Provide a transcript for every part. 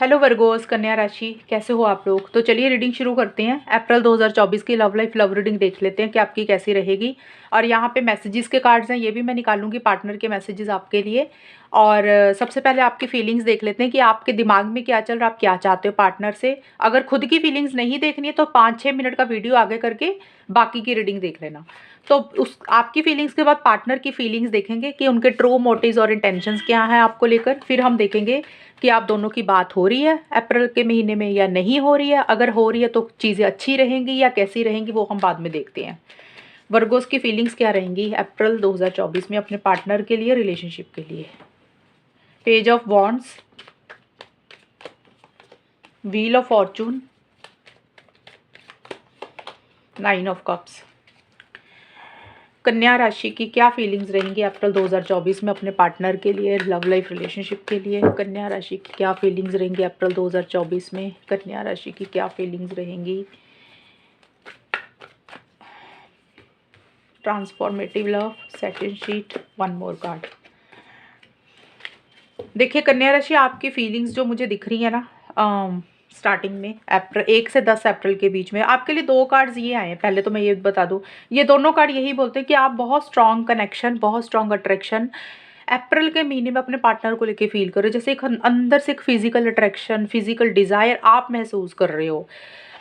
Hello Virgo's कन्या राशि, कैसे हो आप लोग। तो चलिए रीडिंग शुरू करते हैं। अप्रैल 2024 की लव लाइफ लव रीडिंग देख लेते हैं कि आपकी कैसी रहेगी। और यहाँ पे मैसेजेस के कार्ड्स हैं, ये भी मैं निकालूंगी पार्टनर के मैसेजेस आपके लिए। और सबसे पहले आपकी फीलिंग्स देख लेते हैं कि आपके दिमाग में क्या चल रहा है, आप क्या चाहते हो पार्टनर से। अगर खुद की फीलिंग्स नहीं देखनी है तो 5-6 मिनट का वीडियो आगे करके बाकी की रीडिंग देख लेना। तो उस आपकी फीलिंग्स के बाद पार्टनर की फीलिंग्स देखेंगे कि उनके ट्रू मोटिव्स और इंटेंशंस क्या हैं आपको लेकर। फिर हम देखेंगे कि आप दोनों की बात हो रही है अप्रैल के महीने में या नहीं हो रही है। अगर हो रही है तो चीज़ें अच्छी रहेंगी या कैसी रहेंगी वो हम बाद में देखते हैं। वर्गोस की फीलिंग्स क्या रहेंगी अप्रैल 2024 में अपने पार्टनर के लिए, रिलेशनशिप के लिए। Page of wands, wheel of Fortune, 9 of cups. कन्या राशि की क्या फीलिंग्स रहेंगी अप्रैल 2024 में अपने पार्टनर के लिए, लव लाइफ रिलेशनशिप के लिए। कन्या राशि की क्या फीलिंग्स रहेंगी अप्रैल 2024 में। कन्या राशि की क्या फीलिंग्स रहेंगी। Transformative love, second sheet, one more card. देखिए कन्या राशि, आपकी फीलिंग्स जो मुझे दिख रही है ना स्टार्टिंग में अप्रैल 1 से 10 अप्रैल के बीच में आपके लिए 2 कार्ड्स ये आए हैं। पहले तो मैं ये बता दूं, ये दोनों कार्ड यही बोलते हैं कि आप बहुत स्ट्रॉन्ग कनेक्शन, बहुत स्ट्रॉन्ग अट्रैक्शन अप्रैल के महीने में अपने पार्टनर को लेके फील करो। जैसे एक अंदर से एक फिजिकल अट्रैक्शन, फिजिकल डिज़ायर आप महसूस कर रहे हो।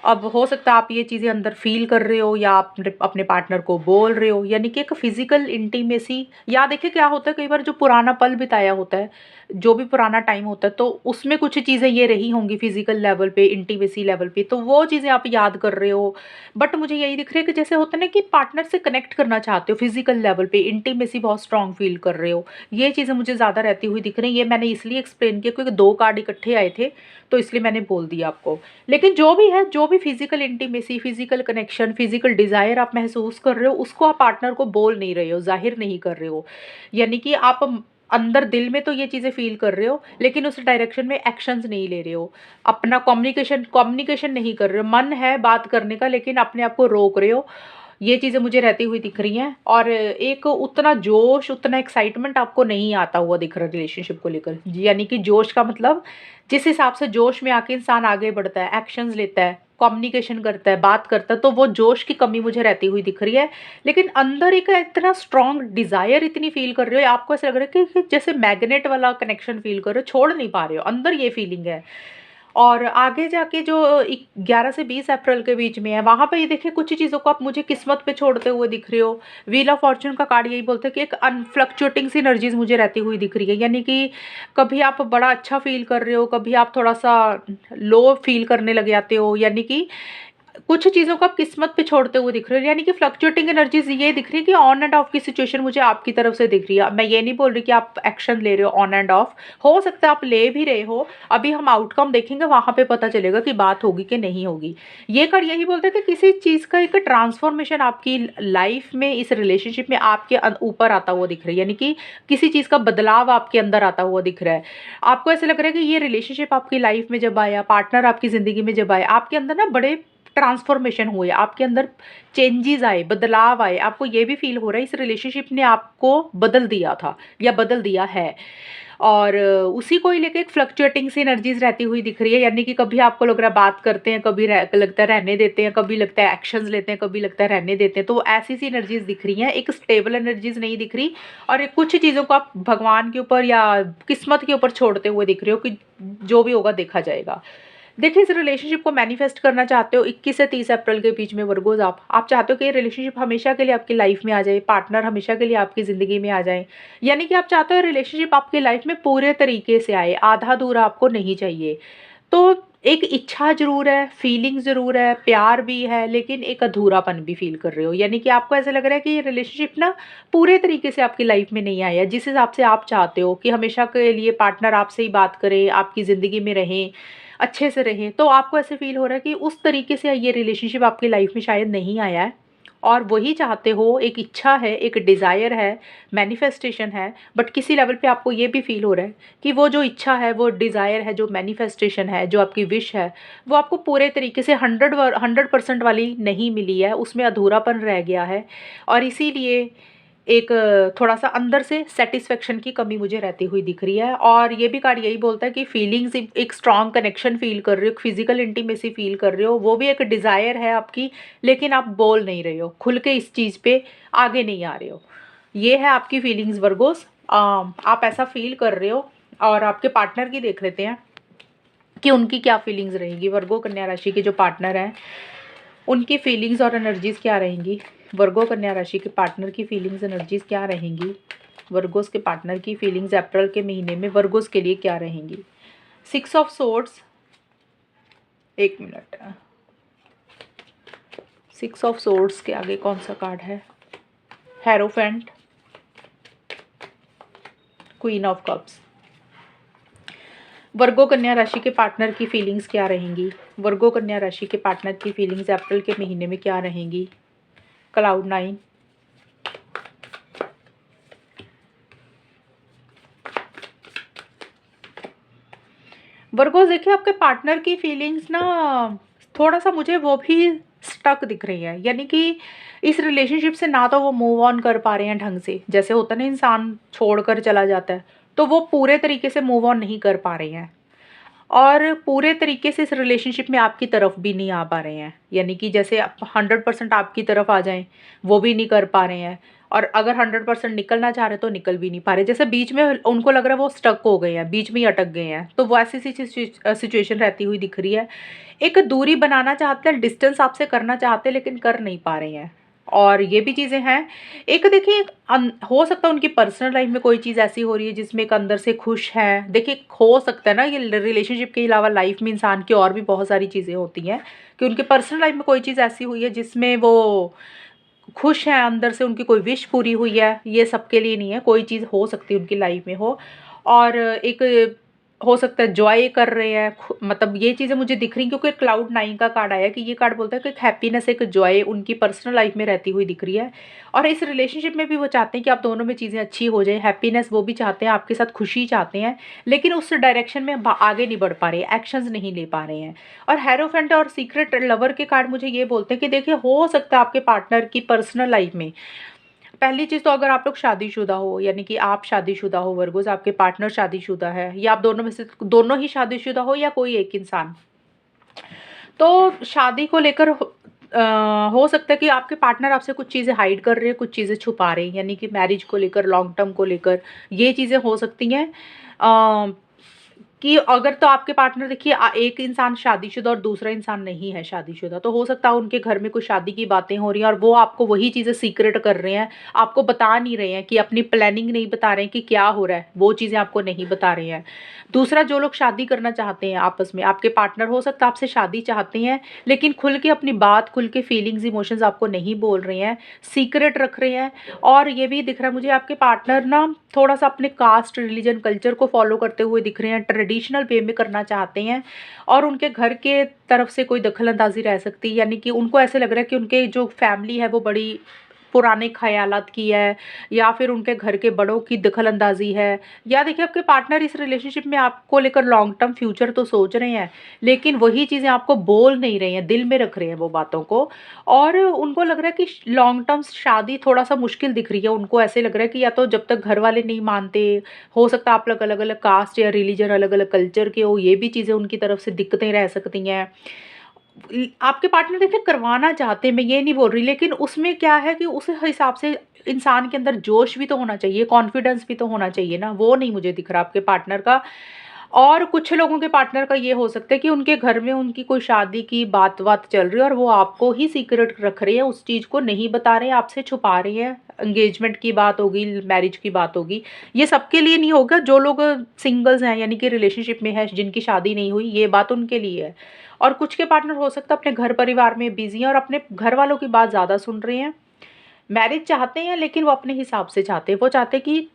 अब हो सकता है आप ये चीज़ें अंदर फील कर रहे हो या आप अपने पार्टनर को बोल रहे हो, यानी कि एक फिजिकल इंटीमेसी। या देखिए क्या होता है, कई बार जो पुराना पल बिताया होता है, जो भी पुराना टाइम होता है, तो उसमें कुछ चीज़ें ये रही होंगी फिजिकल लेवल पे, इंटीमेसी लेवल पे, तो वो चीज़ें आप याद कर रहे हो। बट मुझे यही दिख रहा है कि जैसे होता है ना कि पार्टनर से कनेक्ट करना चाहते हो फिजिकल लेवल पे, इंटीमेसी बहुत स्ट्रांग फील कर रहे हो। ये चीज़ें मुझे ज़्यादा रहती हुई दिख रही है। ये मैंने इसलिए एक्सप्लेन किया क्योंकि 2 कार्ड इकट्ठे आए थे, तो इसलिए मैंने बोल दिया आपको। लेकिन जो भी है, जो भी physical intimacy, physical connection, physical desire आप महसूस कर रहे हो, उसको आप पार्टनर को बोल नहीं रहे हो, जाहिर नहीं कर रहे हो। यानी कि आप अंदर दिल में तो ये चीज़ें फील कर रहे हो, लेकिन उस डायरेक्शन में एक्शंस नहीं ले रहे हो। अपना कम्युनिकेशन कम्युनिकेशन नहीं कर रहे हो। मन है बात करने का, लेकिन अपने आप को रोक रहे हो। ये चीज़ें मुझे रहती हुई दिख रही हैं। और एक उतना जोश, उतना एक्साइटमेंट आपको नहीं आता हुआ दिख रहा रिलेशनशिप को लेकर। यानी कि जोश का मतलब, जिस हिसाब से जोश में आके इंसान आगे बढ़ता है, एक्शंस लेता है, कम्युनिकेशन करता है, बात करता है, तो वो जोश की कमी मुझे रहती हुई दिख रही है। लेकिन अंदर एक इतना स्ट्रॉन्ग डिज़ायर इतनी फील कर रहे हो, आपको ऐसा लग रहा है कि जैसे मैग्नेट वाला कनेक्शन फील कर रहे हो, छोड़ नहीं पा रहे हो, अंदर ये फीलिंग है। और आगे जाके जो 11 से 20 अप्रैल के बीच में है, वहाँ पे ये देखिए कुछ चीज़ों को आप मुझे किस्मत पे छोड़ते हुए दिख रहे हो। व्हील ऑफ फॉर्च्यून का कार्ड यही बोलते हैं कि एक अनफ्लक्चुएटिंग सी एनर्जीज मुझे रहती हुई दिख रही है। यानी कि कभी आप बड़ा अच्छा फील कर रहे हो, कभी आप थोड़ा सा लो फील करने लग जाते हो। यानी कि कुछ चीज़ों को आप किस्मत पे छोड़ते हुए दिख रहे हो। यानी कि फ्लक्चुएटिंग एनर्जीज ये दिख रही है कि ऑन एंड ऑफ की सिचुएशन मुझे आपकी तरफ से दिख रही है। मैं ये नहीं बोल रही कि आप एक्शन ले रहे हो ऑन एंड ऑफ, हो सकता है आप ले भी रहे हो। अभी हम आउटकम देखेंगे, वहाँ पे पता चलेगा कि बात होगी कि नहीं होगी। ये कर यही बोलते हैं कि किसी चीज़ का एक ट्रांसफॉर्मेशन आपकी लाइफ में, इस रिलेशनशिप में आपके ऊपर आता हुआ दिख रहा है। यानी कि किसी चीज़ का बदलाव आपके अंदर आता हुआ दिख रहा है। आपको ऐसा लग रहा है कि ये रिलेशनशिप आपकी लाइफ में जब आया, पार्टनर आपकी ज़िंदगी में जब आया, आपके अंदर ना बड़े ट्रांसफॉर्मेशन हुए, आपके अंदर चेंजेस आए, बदलाव आए। आपको ये भी फील हो रहा है इस रिलेशनशिप ने आपको बदल दिया था या बदल दिया है। और उसी को ही लेके एक फ्लक्चुएटिंग सी एनर्जीज रहती हुई दिख रही है। यानी कि कभी आपको लग रहा है बात करते हैं, कभी लगता है रहने देते हैं, कभी लगता है एक्शंस लेते हैं, कभी लगता है रहने देते हैं। तो ऐसी सी एनर्जीज दिख रही हैं, एक स्टेबल एनर्जीज नहीं दिख रही। और कुछ चीज़ों को आप भगवान के ऊपर या किस्मत के ऊपर छोड़ते हुए दिख रहे हो कि जो भी होगा देखा जाएगा। देखिए इस रिलेशनशिप को मैनिफेस्ट करना चाहते हो 21 से 30 अप्रैल के बीच में वर्गोज। आप चाहते हो कि ये रिलेशनशिप हमेशा के लिए आपकी लाइफ में आ जाए, पार्टनर हमेशा के लिए आपकी ज़िंदगी में आ जाए। यानी कि आप चाहते हो रिलेशनशिप आपकी लाइफ में पूरे तरीके से आए, आधा अधूरा आपको नहीं चाहिए। तो एक इच्छा ज़रूर है, फीलिंग ज़रूर है, प्यार भी है, लेकिन एक अधूरापन भी फील कर रहे हो। यानी कि आपको ऐसा लग रहा है कि ये रिलेशनशिप ना पूरे तरीके से आपकी लाइफ में नहीं आया जिस हिसाब से आप चाहते हो कि हमेशा के लिए पार्टनर आपसे ही बात करे, आपकी ज़िंदगी में रहें, अच्छे से रहें। तो आपको ऐसे फील हो रहा है कि उस तरीके से ये रिलेशनशिप आपकी लाइफ में शायद नहीं आया है, और वही चाहते हो। एक इच्छा है, एक डिज़ायर है, मैनिफेस्टेशन है। बट किसी लेवल पे आपको ये भी फील हो रहा है कि वो जो इच्छा है, वो डिज़ायर है, जो मैनिफेस्टेशन है, जो आपकी विश है, वो आपको पूरे तरीके से 100% वाली नहीं मिली है, उसमें अधूरापन रह गया है। और इसीलिए एक थोड़ा-सा अंदर से सैटिस्फैक्शन की कमी मुझे रहती हुई दिख रही है। और ये भी कार्ड यही बोलता है कि फीलिंग्स, एक स्ट्रॉन्ग कनेक्शन फ़ील कर रहे हो, फिज़िकल इंटीमेसी फ़ील कर रहे हो, वो भी एक डिज़ायर है आपकी, लेकिन आप बोल नहीं रहे हो, खुल के इस चीज़ पे आगे नहीं आ रहे हो। ये है आपकी फीलिंग्स वर्गोस। आप ऐसा फ़ील कर रहे हो। और आपके पार्टनर की देख लेते हैं कि उनकी क्या फीलिंग्स रहेंगी। वर्गो कन्या राशि के जो पार्टनर हैं, उनकी फीलिंग्स और एनर्जीज़ क्या रहेंगी। वर्गो कन्या राशि के पार्टनर की फीलिंग्स एनर्जीज़ क्या रहेंगी। वर्गोस के पार्टनर की फीलिंग्स अप्रैल के महीने में वर्गोस के लिए क्या रहेंगी। 6 of swords, 1 minute, 6 of swords के आगे कौन सा कार्ड है। Hierophant, queen of cups. Virgo कन्या राशि के पार्टनर की फीलिंग्स क्या रहेंगी। वर्गो कन्या राशि के पार्टनर की फीलिंग्स अप्रैल के महीने में क्या रहेंगी। क्लाउड 9, वर्गोस देखिए आपके पार्टनर की फीलिंग्स ना थोड़ा सा मुझे वो भी स्टक दिख रही है, यानी कि इस रिलेशनशिप से ना तो वो मूव ऑन कर पा रहे हैं ढंग से। जैसे होता है ना, इंसान छोड़कर चला जाता है तो वो पूरे तरीके से मूव ऑन नहीं कर पा रहे हैं, और पूरे तरीके से इस रिलेशनशिप में आपकी तरफ भी नहीं आ पा रहे हैं। यानी कि जैसे आप 100% आपकी तरफ आ जाएं, वो भी नहीं कर पा रहे हैं। और अगर 100% निकलना चाह रहे तो निकल भी नहीं पा रहे। जैसे बीच में उनको लग रहा है वो स्टक हो गए हैं, बीच में ही अटक गए हैं। तो वो ऐसी सी सिचुएशन रहती हुई दिख रही है। एक दूरी बनाना चाहते हैं, डिस्टेंस आपसे करना चाहते हैं, लेकिन कर नहीं पा रहे हैं। और ये भी चीज़ें हैं। एक देखिए, हो सकता है उनकी पर्सनल लाइफ में कोई चीज़ ऐसी हो रही है जिसमें एक अंदर से खुश है। देखिए हो सकता है ना, ये रिलेशनशिप के अलावा लाइफ में इंसान की और भी बहुत सारी चीज़ें होती हैं, कि उनके पर्सनल लाइफ में कोई चीज़ ऐसी हुई है जिसमें वो खुश हैं, अंदर से उनकी कोई विश पूरी हुई है। ये सबके लिए नहीं है, कोई चीज़ हो सकती है उनकी लाइफ में हो। और एक हो सकता है जॉय कर रहे हैं, मतलब ये चीज़ें मुझे दिख रही, क्योंकि क्लाउड 9 का कार्ड आया, कि ये कार्ड बोलता है कि एक हैप्पीनेस, एक जॉय उनकी पर्सनल लाइफ में रहती हुई दिख रही है। और इस रिलेशनशिप में भी वो चाहते हैं कि आप दोनों में चीज़ें अच्छी हो जाए, हैप्पीनेस वो भी चाहते हैं, आपके साथ खुशी चाहते हैं, लेकिन उस डायरेक्शन में आगे नहीं बढ़ पा रहे, एक्शंस नहीं ले पा रहे हैं। और हेरोफेंट और सीक्रेट लवर के कार्ड मुझे ये बोलते हैं कि देखिए हो सकता है आपके पार्टनर की पर्सनल लाइफ में, पहली चीज़ तो अगर आप लोग शादीशुदा हो, यानी कि आप शादीशुदा हो वर्गोस, आपके पार्टनर शादीशुदा है, या आप दोनों में से दोनों ही शादीशुदा हो, या कोई एक इंसान, तो शादी को लेकर हो सकता है कि आपके पार्टनर आपसे कुछ चीज़ें हाइड कर रहे हैं, कुछ चीज़ें छुपा रहे हैं, यानी कि मैरिज को लेकर, लॉन्ग टर्म को लेकर ये चीज़ें हो सकती हैं। कि अगर तो आपके पार्टनर देखिए, एक इंसान शादीशुदा और दूसरा इंसान नहीं है शादीशुदा, तो हो सकता है उनके घर में कुछ शादी की बातें हो रही हैं, और वो आपको वही चीज़ें सीक्रेट कर रहे हैं, आपको बता नहीं रहे हैं, कि अपनी प्लानिंग नहीं बता रहे हैं कि क्या हो रहा है, वो चीज़ें आपको नहीं बता रहे हैं। दूसरा, जो लोग शादी करना चाहते हैं आपस में, आपके पार्टनर हो सकता है आपसे शादी चाहते हैं, लेकिन खुल के अपनी बात, खुल के फीलिंग्स, इमोशंस आपको नहीं बोल रहे हैं, सीक्रेट रख रहे हैं। और ये भी दिख रहा है मुझे, आपके पार्टनर ना थोड़ा सा अपने कास्ट, रिलीजन, कल्चर को फॉलो करते हुए दिख रहे हैं, ट्रेडिशनल वे में करना चाहते हैं, और उनके घर के तरफ से कोई दखल अंदाजी रह सकती है। यानी कि उनको ऐसे लग रहा है कि उनके जो फैमिली है वो बड़ी पुराने ख़यालात की है, या फिर उनके घर के बड़ों की दखल अंदाजी है। या देखिए आपके पार्टनर इस रिलेशनशिप में आपको लेकर लॉन्ग टर्म फ्यूचर तो सोच रहे हैं, लेकिन वही चीज़ें आपको बोल नहीं रहे हैं, दिल में रख रहे हैं वो बातों को। और उनको लग रहा है कि लॉन्ग टर्म शादी थोड़ा सा मुश्किल दिख रही है। उनको ऐसे लग रहा है कि या तो जब तक घर वाले नहीं मानते, हो सकता है आप लोग अलग अलग कास्ट या रिलीजन, अलग अलग कल्चर के हो, ये भी चीज़ें उनकी तरफ से दिक्कतें रह सकती हैं। आपके पार्टनर देखिए करवाना चाहते हैं, मैं ये नहीं बोल रही, लेकिन उसमें क्या है कि उस हिसाब से इंसान के अंदर जोश भी तो होना चाहिए, कॉन्फिडेंस भी तो होना चाहिए ना, वो नहीं मुझे दिख रहा आपके पार्टनर का। और कुछ लोगों के पार्टनर का ये हो सकता है कि उनके घर में उनकी कोई शादी की बात चल रही है, और वो आपको ही सीक्रेट रख रहे हैं, उस चीज़ को नहीं बता रहे हैं, आपसे छुपा रहे हैं। एंगेजमेंट की बात होगी, मैरिज की बात होगी, ये सबके लिए नहीं होगा। जो लोग सिंगल्स हैं, यानी कि रिलेशनशिप में है, जिनकी शादी नहीं हुई, ये बात उनके लिए है। और कुछ के पार्टनर हो सकता है अपने घर परिवार में बिजी हैं, और अपने घर वालों की बात ज़्यादा सुन रहे हैं। मैरिज चाहते हैं, लेकिन वो अपने हिसाब से चाहते हैं, वो चाहते हैं कि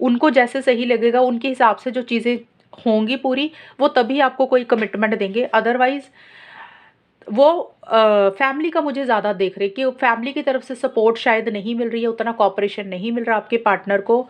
उनको जैसे सही लगेगा, उनके हिसाब से जो चीज़ें होंगी पूरी, वो तभी आपको कोई कमिटमेंट देंगे। अदरवाइज़ वो फैमिली का मुझे ज़्यादा देख रहे कि फैमिली की तरफ से सपोर्ट शायद नहीं मिल रही है, उतना कोऑपरेशन नहीं मिल रहा आपके पार्टनर को।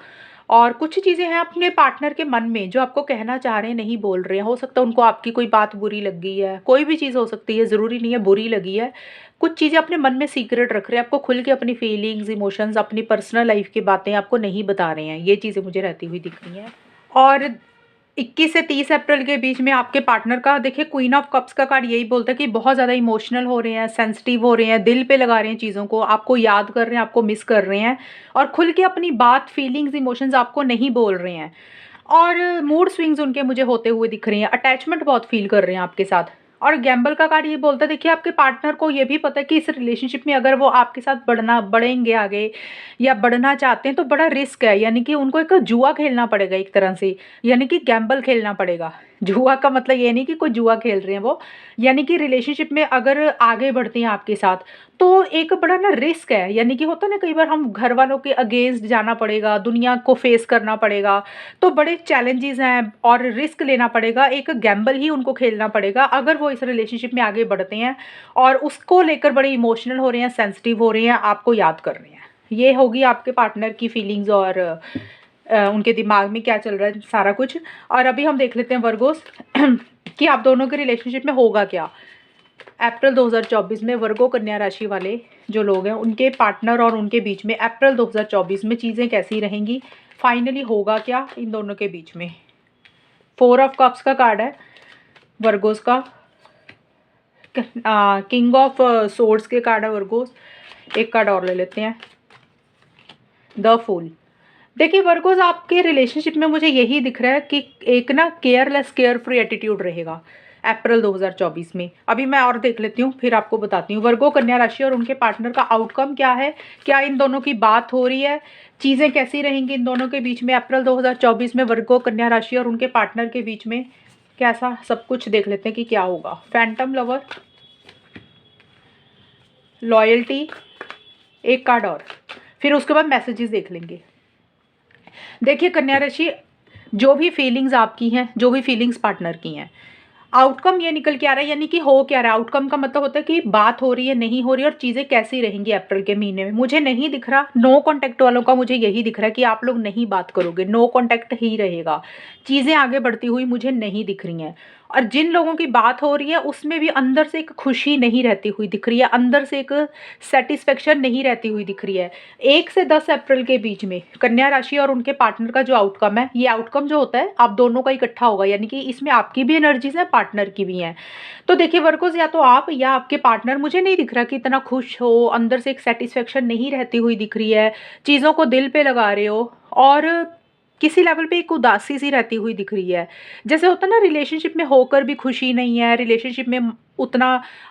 और कुछ चीज़ें हैं अपने पार्टनर के मन में जो आपको कहना चाह रहे हैं, नहीं बोल रहे हैं। हो सकता है उनको आपकी कोई बात बुरी लग गई है, कोई भी चीज़ हो सकती है, ज़रूरी नहीं है बुरी लगी है। कुछ चीज़ें अपने मन में सीक्रेट रख रहे हैं, आपको खुल के अपनी फीलिंग्स, इमोशंस, अपनी पर्सनल लाइफ़ की बातें आपको नहीं बता रहे हैं। ये चीज़ें मुझे रहती हुई दिख रही हैं। और 21 से 30 अप्रैल के बीच में आपके पार्टनर का देखिए क्वीन ऑफ कप्स का कार्ड यही बोलता है कि बहुत ज़्यादा इमोशनल हो रहे हैं, सेंसिटिव हो रहे हैं, दिल पे लगा रहे हैं चीज़ों को, आपको याद कर रहे हैं, आपको मिस कर रहे हैं और खुल के अपनी बात, फीलिंग्स, इमोशंस आपको नहीं बोल रहे हैं। और मूड स्विंग्स उनके मुझे होते हुए दिख रही हैं, अटैचमेंट बहुत फ़ील कर रहे हैं आपके साथ। और गैम्बल का कार्ड ये बोलता है देखिए आपके पार्टनर को ये भी पता है कि इस रिलेशनशिप में अगर वो आपके साथ बढ़ेंगे आगे या बढ़ना चाहते हैं तो बड़ा रिस्क है, यानी कि उनको एक जुआ खेलना पड़ेगा एक तरह से, यानी कि गैम्बल खेलना पड़ेगा। जुआ का मतलब ये नहीं कि कोई जुआ खेल रहे हैं वो, यानी कि रिलेशनशिप में अगर आगे बढ़ती हैं आपके साथ तो एक बड़ा ना रिस्क है, यानी कि होता है ना कई बार हम घर वालों के अगेंस्ट जाना पड़ेगा, दुनिया को फेस करना पड़ेगा, तो बड़े चैलेंजेस हैं और रिस्क लेना पड़ेगा, एक गैम्बल ही उनको खेलना पड़ेगा अगर वो इस रिलेशनशिप में आगे बढ़ते हैं और उसको लेकर बड़े इमोशनल हो रहे हैं, सेंसिटिव हो रहे हैं, आपको याद कर रहे हैं। ये होगी आपके पार्टनर की फीलिंग्स और उनके दिमाग में क्या चल रहा है सारा कुछ। और अभी हम देख लेते हैं वर्गोस कि आप दोनों के रिलेशनशिप में होगा क्या अप्रैल 2024 में। वर्गो कन्या राशि वाले जो लोग हैं उनके पार्टनर और उनके बीच में अप्रैल 2024 में चीज़ें कैसी रहेंगी, फाइनली होगा क्या इन दोनों के बीच में। 4 ऑफ कप्स का कार्ड है वर्गोस का, किंग ऑफ सोर्ड्स के कार्ड है वर्गोस। एक कार्ड और ले लेते हैं, द फूल। देखिए वर्गोस आपके रिलेशनशिप में मुझे यही दिख रहा है कि एक ना केयरलेस, केयर फ्री एटीट्यूड रहेगा अप्रैल 2024 में। अभी मैं और देख लेती हूँ फिर आपको बताती हूँ। वर्गो कन्या राशि और उनके पार्टनर का आउटकम क्या है, क्या इन दोनों की बात हो रही है, चीज़ें कैसी रहेंगी इन दोनों के बीच में अप्रैल 2024 में वर्गो कन्या राशि और उनके पार्टनर के बीच में, कैसा सब कुछ देख लेते हैं कि क्या होगा। फैंटम लवर, लॉयल्टी, एक कार्ड और, फिर उसके बाद मैसेजेस देख लेंगे। देखिए कन्या राशि, जो भी फीलिंग्स आपकी हैं, जो भी फीलिंग्स पार्टनर की हैं, आउटकम ये निकल के आ रहा है, यानी कि हो क्या रहा है। आउटकम का मतलब होता है कि बात हो रही है, नहीं हो रही है और चीज़ें कैसी रहेंगी अप्रैल के महीने में। मुझे नहीं दिख रहा, नो कॉन्टैक्ट वालों का मुझे यही दिख रहा है कि आप लोग नहीं बात करोगे, नो कॉन्टैक्ट ही रहेगा, चीज़ें आगे बढ़ती हुई मुझे नहीं दिख रही हैं। और जिन लोगों की बात हो रही है उसमें भी अंदर से एक खुशी नहीं रहती हुई दिख रही है, अंदर से एक सेटिस्फेक्शन नहीं रहती हुई दिख रही है। 1 से 10 अप्रैल के बीच में कन्या राशि और उनके पार्टनर का जो आउटकम है, ये आउटकम जो होता है आप दोनों का इकट्ठा होगा, यानी कि इसमें आपकी भी एनर्जीज है, पार्टनर की भी हैं। तो देखिए वर्कोस, या तो आप या आपके पार्टनर, मुझे नहीं दिख रहा कि इतना खुश हो, अंदर से एक सेटिस्फेक्शन नहीं रहती हुई दिख रही है, चीज़ों को दिल पे लगा रहे हो और किसी लेवल पे एक उदासी सी रहती हुई दिख रही है। जैसे होता है ना रिलेशनशिप में होकर भी खुशी नहीं है, रिलेशनशिप में उतना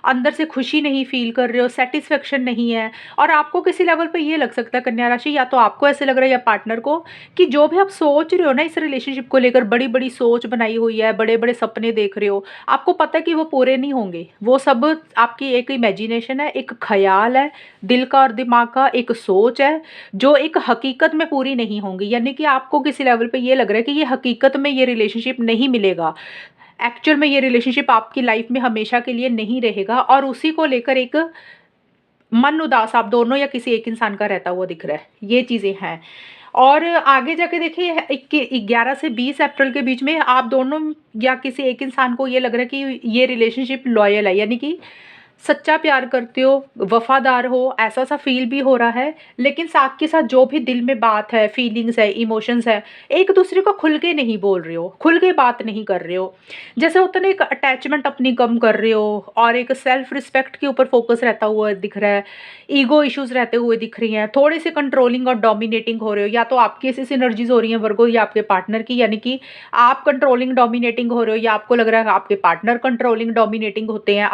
अंदर से खुशी नहीं फील कर रहे हो, सेटिस्फेक्शन नहीं है। और आपको किसी लेवल पे ये लग सकता है कन्या राशि, या तो आपको ऐसे लग रहा है या पार्टनर को, कि जो भी आप सोच रहे हो ना इस रिलेशनशिप को लेकर, बड़ी बड़ी सोच बनाई हुई है, बड़े बड़े सपने देख रहे हो, आपको पता है कि वो पूरे नहीं होंगे। वो सब आपकी एक इमेजिनेशन है, एक ख्याल है, दिल का और दिमाग का एक सोच है, जो एक हकीकत में पूरी नहीं होंगी। यानी कि आपको किसी लेवल पे ये लग रहा है कि ये हकीकत में ये रिलेशनशिप नहीं मिलेगा, एक्चुअल में ये रिलेशनशिप आपकी लाइफ में हमेशा के लिए नहीं रहेगा, और उसी को लेकर एक मन उदास आप दोनों या किसी एक इंसान का रहता हुआ दिख रहा है। ये चीज़ें हैं। और आगे जाके देखिए 11 से 20 अप्रैल के बीच में आप दोनों या किसी एक इंसान को ये लग रहा है कि ये रिलेशनशिप लॉयल है, यानी कि सच्चा प्यार करते हो, वफ़ादार हो, ऐसा-सा फ़ील भी हो रहा है। लेकिन साथ के साथ जो भी दिल में बात है, फ़ीलिंग्स है, इमोशंस है, एक-दूसरे को खुल के नहीं बोल रहे हो, खुल के बात नहीं कर रहे हो। जैसे होता है ना एक अटैचमेंट अपनी कम कर रहे हो और एक सेल्फ रिस्पेक्ट के ऊपर फ़ोकस रहता हुआ दिख रहा है, ईगो इश्यूज़ रहते हुए दिख रही हैं, थोड़े-से कंट्रोलिंग और डोमिनेटिंग हो रहे हो, या तो आपकी ऐसी सिनर्जीज़ हो रही हैं वर्गो या आपके पार्टनर की, यानी कि आप कंट्रोलिंग डोमिनेटिंग हो रहे हो या आपको लग रहा है आपके पार्टनर कंट्रोलिंग डोमिनेटिंग होते हैं,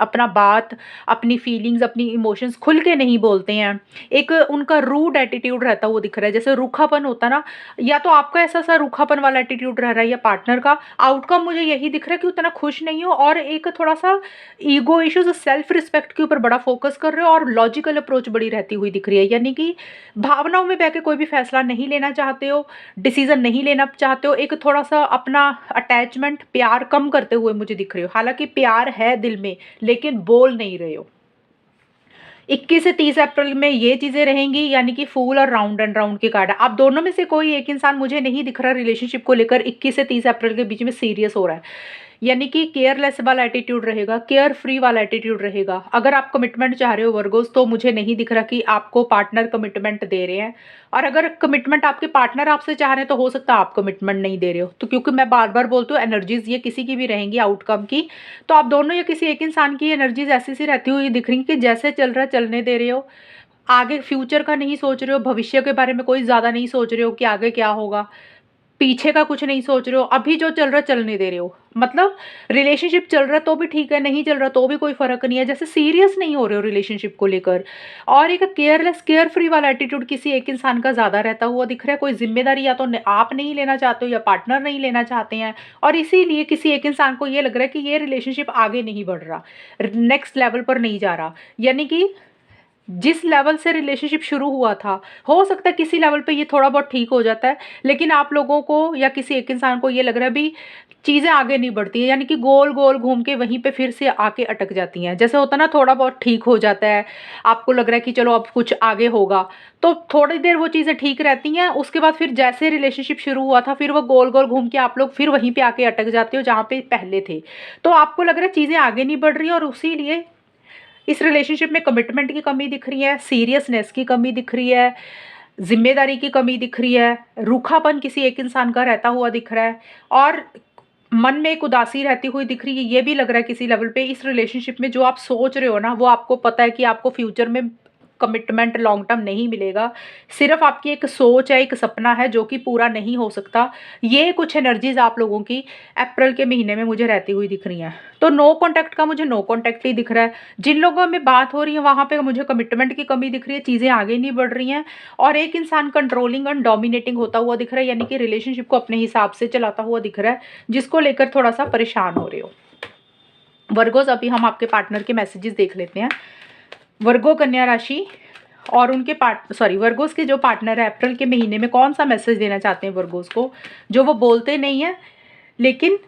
अपना बात, अपनी फीलिंग्स, अपनी इमोशंस खुल के नहीं बोलते हैं। एक उनका रूड एटीट्यूड रहता हुआ दिख रहा है, जैसे रूखापन होता ना, या तो आपका ऐसा रूखापन वाला एटीट्यूड रह रहा है या पार्टनर का। आउटकम मुझे यही दिख रहा है कि उतना खुश नहीं हो और एक थोड़ा-सा ईगो इश्यूज़, सेल्फ रिस्पेक्ट के ऊपर बड़ा फोकस कर रहे हो और लॉजिकल अप्रोच बड़ी रहती हुई दिख रही है। यानी कि भावनाओं में बह के कोई भी फैसला नहीं लेना चाहते हो, डिसीज़न नहीं लेना चाहते हो, एक थोड़ा-सा अपना अटैचमेंट, प्यार कम करते हुए मुझे दिख रहे हो। हालाँकि प्यार है दिल में, लेकिन बोल नहीं रहे हो। 21 से 30 अप्रैल में ये चीज़ें रहेंगी, यानी कि फूल और राउंड एंड राउंड की कार्ड है। आप दोनों में से कोई एक इंसान मुझे नहीं दिख रहा रिलेशनशिप को लेकर 21 से 30 अप्रैल के बीच में सीरियस हो रहा है, यानी कि केयरलेस वाला एटीट्यूड रहेगा, केयर फ्री वाला एटीट्यूड रहेगा। अगर आप कमिटमेंट चाह रहे हो वर्गोस, तो मुझे नहीं दिख रहा कि आपको पार्टनर कमिटमेंट दे रहे हैं। और अगर कमिटमेंट आपके पार्टनर आपसे चाह रहे हैं तो हो सकता है आप कमिटमेंट नहीं दे रहे हो। तो क्योंकि मैं बार बार बोलती हूँ, एनर्जीज ये किसी की भी रहेंगी आउटकम की, तो आप दोनों या किसी एक इंसान की एनर्जीज ऐसी सी रहती हुई दिख रही कि जैसे चल रहा है चलने दे रहे हो, आगे फ्यूचर का नहीं सोच रहे हो, भविष्य के बारे में कोई ज़्यादा नहीं सोच रहे हो कि आगे क्या होगा, पीछे का कुछ नहीं सोच रहे हो, अभी जो चल रहा है चलने दे रहे हो। मतलब रिलेशनशिप चल रहा है तो भी ठीक है, नहीं चल रहा तो भी कोई फ़र्क नहीं है, जैसे सीरियस नहीं हो रहे हो रिलेशनशिप को लेकर। और एक केयरलेस केयर फ्री वाला एटीट्यूड किसी एक इंसान का ज़्यादा रहता हुआ दिख रहा है। कोई जिम्मेदारी या तो आप नहीं लेना चाहते हो या पार्टनर नहीं लेना चाहते हैं, और इसीलिए किसी एक इंसान को ये लग रहा है कि ये रिलेशनशिप आगे नहीं बढ़ रहा, नेक्स्ट लेवल पर नहीं जा रहा। यानी कि जिस लेवल से रिलेशनशिप शुरू हुआ था, हो सकता है किसी लेवल पे ये थोड़ा बहुत ठीक हो जाता है, लेकिन आप लोगों को या किसी एक इंसान को ये लग रहा है भी चीज़ें आगे नहीं बढ़ती हैं, यानी कि गोल गोल घूम के वहीं पे फिर से आके अटक जाती हैं। जैसे होता है ना, थोड़ा बहुत ठीक हो जाता है, आपको लग रहा है कि चलो अब कुछ आगे होगा, तो थोड़ी देर वो चीज़ें ठीक रहती हैं, उसके बाद फिर जैसे रिलेशनशिप शुरू हुआ था फिर वो गोल गोल घूम के आप लोग फिर वहीं पे आके अटक जाते हो जहाँ पे पहले थे। तो आपको लग रहा है चीज़ें आगे नहीं बढ़ रही हैं, और उसीलिए इस रिलेशनशिप में कमिटमेंट की कमी दिख रही है, सीरियसनेस की कमी दिख रही है, जिम्मेदारी की कमी दिख रही है, रूखापन किसी एक इंसान का रहता हुआ दिख रहा है, और मन में एक उदासी रहती हुई दिख रही है। ये भी लग रहा है किसी लेवल पे इस रिलेशनशिप में जो आप सोच रहे हो ना, वो आपको पता है कि आपको फ्यूचर में कमिटमेंट लॉन्ग टर्म नहीं मिलेगा, सिर्फ आपकी एक सोच है, एक सपना है जो कि पूरा नहीं हो सकता। ये कुछ एनर्जीज आप लोगों की अप्रैल के महीने में मुझे रहती हुई दिख रही हैं। तो नो कॉन्टैक्ट का मुझे नो कॉन्टैक्ट ही दिख रहा है। जिन लोगों में बात हो रही है वहाँ पे मुझे कमिटमेंट की कमी दिख रही है, चीज़ें आगे नहीं बढ़ रही हैं, और एक इंसान कंट्रोलिंग एंड डोमिनेटिंग होता हुआ दिख रहा है, यानी कि रिलेशनशिप को अपने हिसाब से चलाता हुआ दिख रहा है, जिसको लेकर थोड़ा सा परेशान हो रहे हो। वर्गोस, अभी हम आपके पार्टनर के मैसेजेस देख लेते हैं। वर्गो कन्या राशि और उनके वर्गोस के जो पार्टनर है अप्रैल के महीने में कौन सा मैसेज देना चाहते हैं वर्गोस को, जो वो बोलते नहीं है लेकिन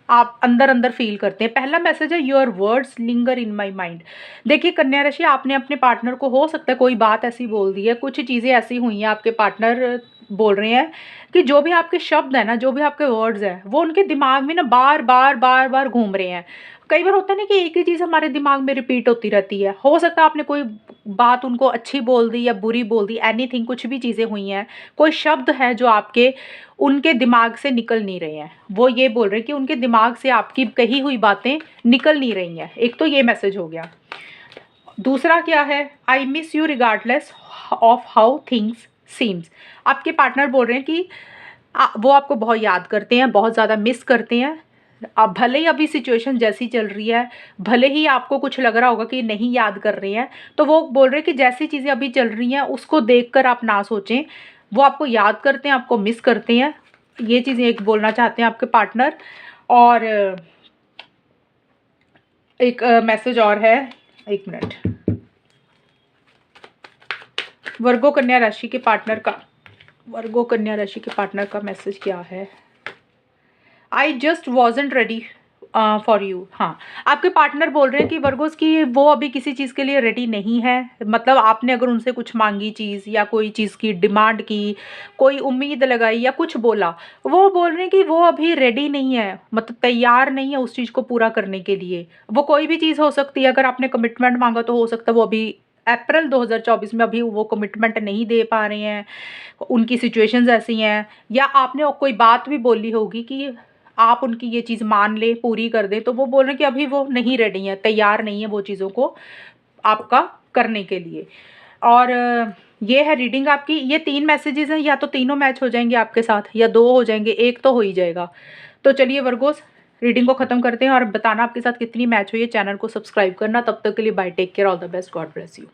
आप अंदर अंदर फील करते हैं। पहला मैसेज है, your words linger in my mind. देखिए कन्या राशि, आपने अपने पार्टनर को, हो सकता है कोई बात ऐसी बोल दी है, कुछ चीज़ें ऐसी हुई हैं, आपके पार्टनर बोल रहे हैं कि जो भी आपके शब्द है ना, जो भी आपके वर्ड्स हैं, वो उनके दिमाग में ना बार बार बार बार घूम रहे हैं। कई बार होता है ना कि एक ही चीज़ हमारे दिमाग में रिपीट होती रहती है। हो सकता है आपने कोई बात उनको अच्छी बोल दी या बुरी बोल दी, एनीथिंग, कुछ भी चीज़ें हुई हैं, कोई शब्द है जो आपके उनके दिमाग से निकल नहीं रहे हैं। वो ये बोल रहे हैं कि उनके दिमाग से आपकी कही हुई बातें निकल नहीं रही हैं। एक तो ये मैसेज हो गया। दूसरा क्या है, I miss you regardless of how things seems. आपके पार्टनर बोल रहे हैं कि वो आपको बहुत याद करते हैं, बहुत ज़्यादा मिस करते हैं। अब भले ही अभी सिचुएशन जैसी चल रही है, भले ही आपको कुछ लग रहा होगा कि नहीं याद कर रहे हैं, तो वो बोल रहे हैं कि जैसी चीज़ें अभी चल रही हैं उसको देखकर आप ना सोचें, वो आपको याद करते हैं, आपको मिस करते हैं। ये चीज़ें एक बोलना चाहते हैं आपके पार्टनर। और एक मैसेज और है, एक मिनट, वर्गो कन्या राशि के पार्टनर का मैसेज क्या है, I just wasn't ready for you. हाँ, आपके पार्टनर बोल रहे हैं कि वर्गोस की वो अभी किसी चीज़ के लिए रेडी नहीं है। मतलब आपने अगर उनसे कुछ मांगी चीज़ या कोई चीज़ की डिमांड की, कोई उम्मीद लगाई या कुछ बोला, वो बोल रहे हैं कि वो अभी रेडी नहीं है, मतलब तैयार नहीं है उस चीज़ को पूरा करने के लिए। वो कोई भी चीज़ हो सकती है, अगर आपने कमिटमेंट मांगा तो हो सकता है वो अभी अप्रैल 2024 में अभी वो कमिटमेंट नहीं दे पा रहे हैं, उनकी सिचुएशंस ऐसी हैं। या आपने कोई बात भी बोली होगी कि आप उनकी ये चीज़ मान ले, पूरी कर दें, तो वो बोल रहे हैं कि अभी वो नहीं रेडी हैं, तैयार नहीं है वो चीज़ों को आपका करने के लिए। और ये है रीडिंग आपकी। ये 3 मैसेजेस हैं, या तो तीनों मैच हो जाएंगे आपके साथ या 2 हो जाएंगे, एक तो हो ही जाएगा। तो चलिए वर्गोस, रीडिंग को ख़त्म करते हैं और बताना आपके साथ कितनी मैच हुई है। चैनल को सब्सक्राइब करना। तब तक के लिए bye, take care, all the best, God bless you.